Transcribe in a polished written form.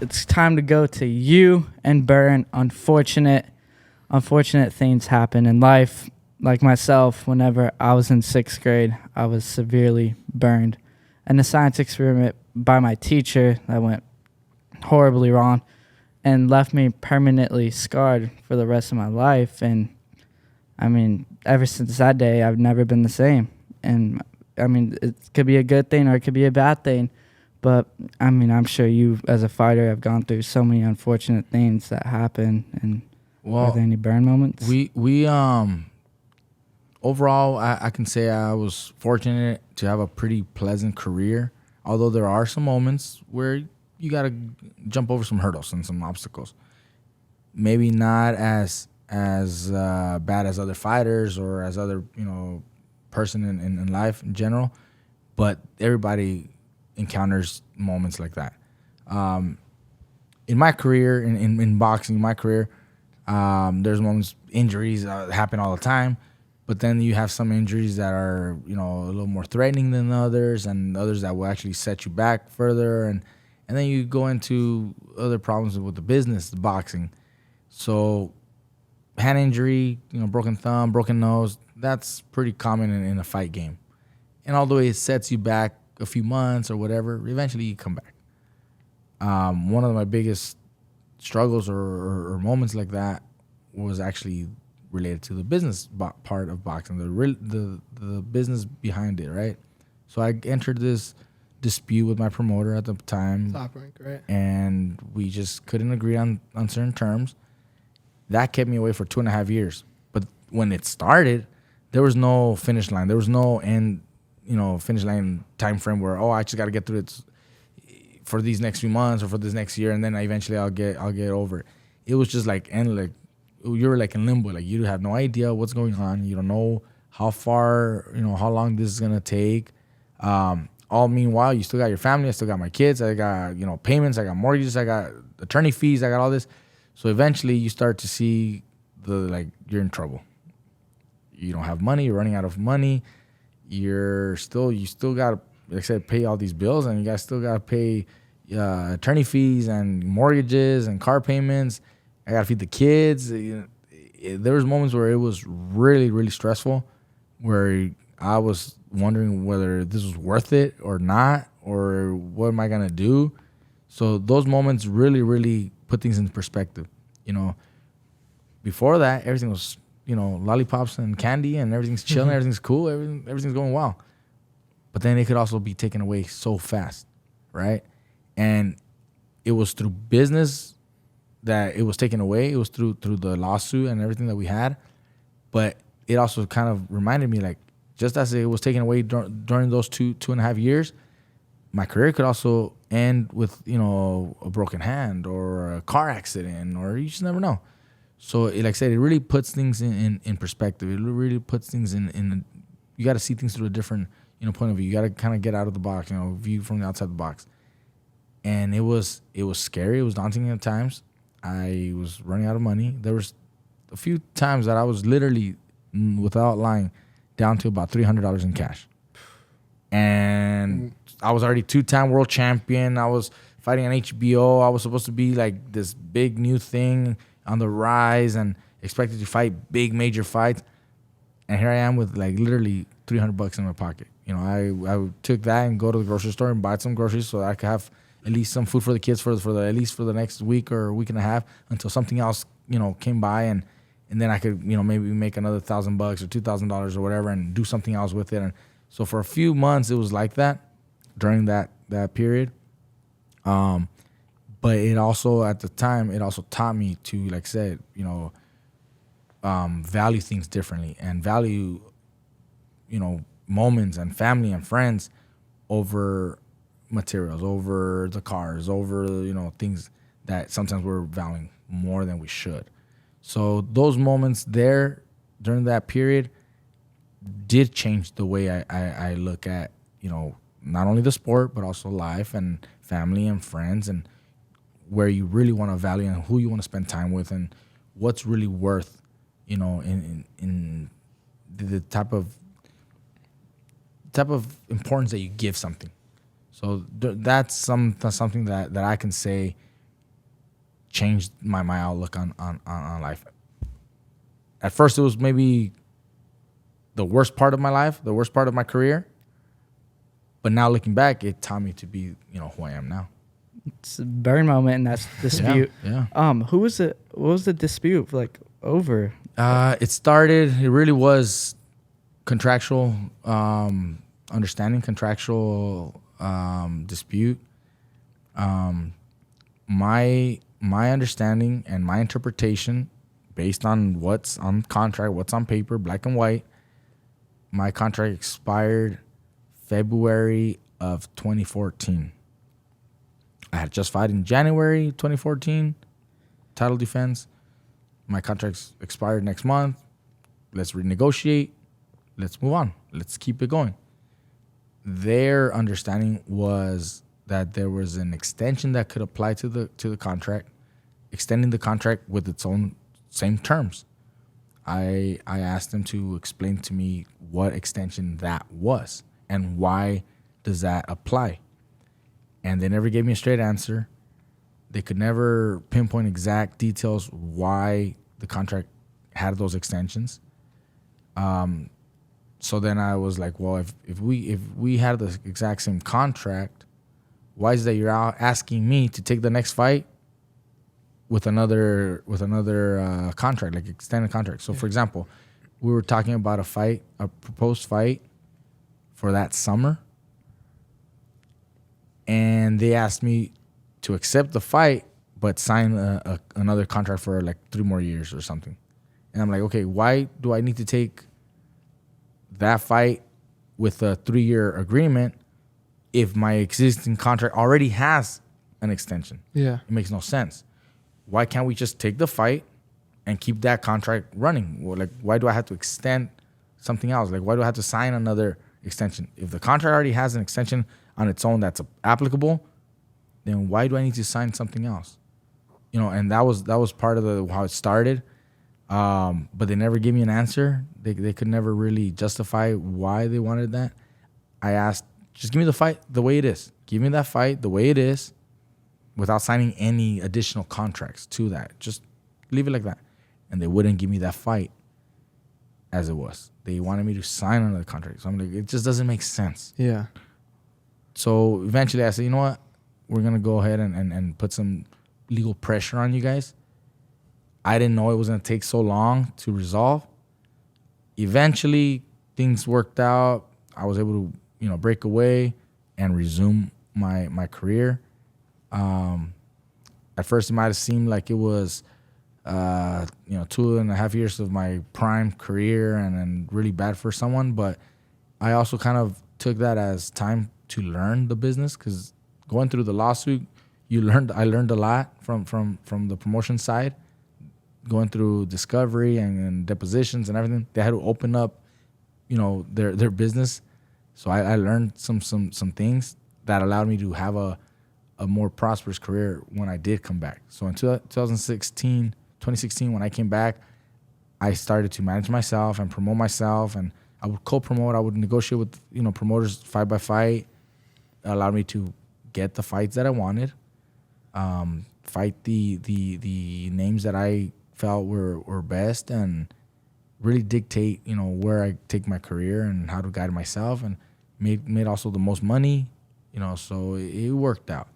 it's time to go to you and Burn. Unfortunate things happen in life. Like myself, whenever I was in 6th grade, I was severely burned. And a science experiment by my teacher that went horribly wrong and left me permanently scarred for the rest of my life. And I mean, ever since that day, I've never been the same. And I mean, it could be a good thing or it could be a bad thing. But I mean, I'm sure you, as a fighter, have gone through so many unfortunate things that happen. And are there any burn moments? We overall, I can say I was fortunate to have a pretty pleasant career. Although there are some moments where you gotta jump over some hurdles and some obstacles. Maybe not as bad as other fighters or as other person in life in general, but everybody encounters moments like that. In my career, in boxing, there's moments, injuries happen all the time, but then you have some injuries that are a little more threatening than others, and others that will actually set you back further, and then you go into other problems with the business, the boxing. So hand injury, broken thumb, broken nose, that's pretty common in a fight game. And although it sets you back a few months or whatever, eventually you come back. One of my biggest struggles or moments like that was actually related to the business part of boxing, the business behind it, right? So I entered this dispute with my promoter at the time. Top rank, right? And we just couldn't agree on certain terms. That kept me away for 2.5 years. But when it started, there was no finish line. There was no end, finish line time frame where, I just got to get through it for these next few months or for this next year, and then eventually I'll get over it. It was just like endless. You were like in limbo. Like you have no idea what's going on. You don't know how far, how long this is gonna take. All meanwhile, you still got your family. I still got my kids. I got payments. I got mortgages. I got attorney fees. I got all this. So eventually, you start to see you're in trouble. You don't have money. You're running out of money. You still got to, like I said, pay all these bills, and you guys still got to pay attorney fees and mortgages and car payments. I got to feed the kids. There was moments where it was really, really stressful, where I was wondering whether this was worth it or not, or what am I gonna do. So those moments really, really put things into perspective. Before that, everything was lollipops and candy, and everything's chilling, everything's cool, everything's going well. But then it could also be taken away so fast, right? And it was through business that it was taken away. It was through the lawsuit and everything that we had. But it also kind of reminded me, just as it was taken away during those 2.5 years, my career could also end with, a broken hand or a car accident, or you just never know. So, like I said, it really puts things in perspective. It really puts things in you got to see things through a different, point of view. You got to kind of get out of the box, view from the outside the box. And it was scary. It was daunting at times. I was running out of money. There was a few times that I was literally, without lying, down to about $300 in cash. And I was already 2-time world champion. I was fighting on HBO. I was supposed to be like this big new thing on the rise and expected to fight big major fights. And here I am with literally $300 in my pocket. I took that and go to the grocery store and buy some groceries so I could have at least some food for the kids at least for the next week or week and a half until something else, came by and then I could, maybe make another $1,000 or $2,000 or whatever and do something else with it. And so for a few months it was like that during that period. But it also, at the time, it also taught me to, like I said, value things differently and value, moments and family and friends over materials, over the cars, over, things that sometimes we're valuing more than we should. So those moments there during that period did change the way I look at, not only the sport, but also life and family and friends and where you really want to value and who you want to spend time with and what's really worth, in the type of importance that you give something. So that's something that I can say changed my outlook on life. At first, it was maybe the worst part of my life, the worst part of my career. But now looking back, it taught me to be, who I am now. It's a burn moment, and that's dispute. Yeah. Who was it? What was the dispute like over? It really was contractual understanding, contractual dispute. My understanding and my interpretation, based on what's on contract, what's on paper, black and white. My contract expired February of 2014. I had just filed in January 2014, title defense. My contract's expired next month. Let's renegotiate. Let's move on. Let's keep it going. Their understanding was that there was an extension that could apply to the contract, extending the contract with its own same terms. I asked them to explain to me what extension that was and why does that apply. And they never gave me a straight answer. They could never pinpoint exact details why the contract had those extensions. So then I was like, well, if we had the exact same contract, why is that you're out asking me to take the next fight with another contract, like extended contract? So, for example, we were talking about a proposed fight for that summer, and they asked me to accept the fight but sign another contract for like 3 more years or something. And I'm like, okay, why do I need to take that fight with a 3-year agreement if my existing contract already has an extension? Yeah. It makes no sense. Why can't we just take the fight and keep that contract running? Or like, why do I have to extend something else? Like, why do I have to sign another extension? If the contract already has an extension on its own that's applicable, then why do I need to sign something else? And that was part of how it started. But they never gave me an answer. They could never really justify why they wanted that. I asked, just give me the fight the way it is. Give me that fight the way it is without signing any additional contracts to that. Just leave it like that. And they wouldn't give me that fight as it was. They wanted me to sign another contract. So I'm like, it just doesn't make sense. Yeah. So eventually I said, you know what? We're going to go ahead and put some legal pressure on you guys. I didn't know it was going to take so long to resolve. Eventually, things worked out. I was able to, break away and resume my career. At first, it might have seemed like it was, 2.5 years of my prime career and really bad for someone. But I also kind of took that as time to learn the business, because going through the lawsuit, I learned a lot from the promotion side. Going through discovery and depositions and everything, they had to open up, their business. So I learned some things that allowed me to have a more prosperous career when I did come back. So in 2016, when I came back, I started to manage myself and promote myself, and I would co-promote. I would negotiate with promoters fight by fight. It allowed me to get the fights that I wanted, fight the names that I felt were best, and really dictate where I take my career and how to guide myself, and made also the most money, so it worked out.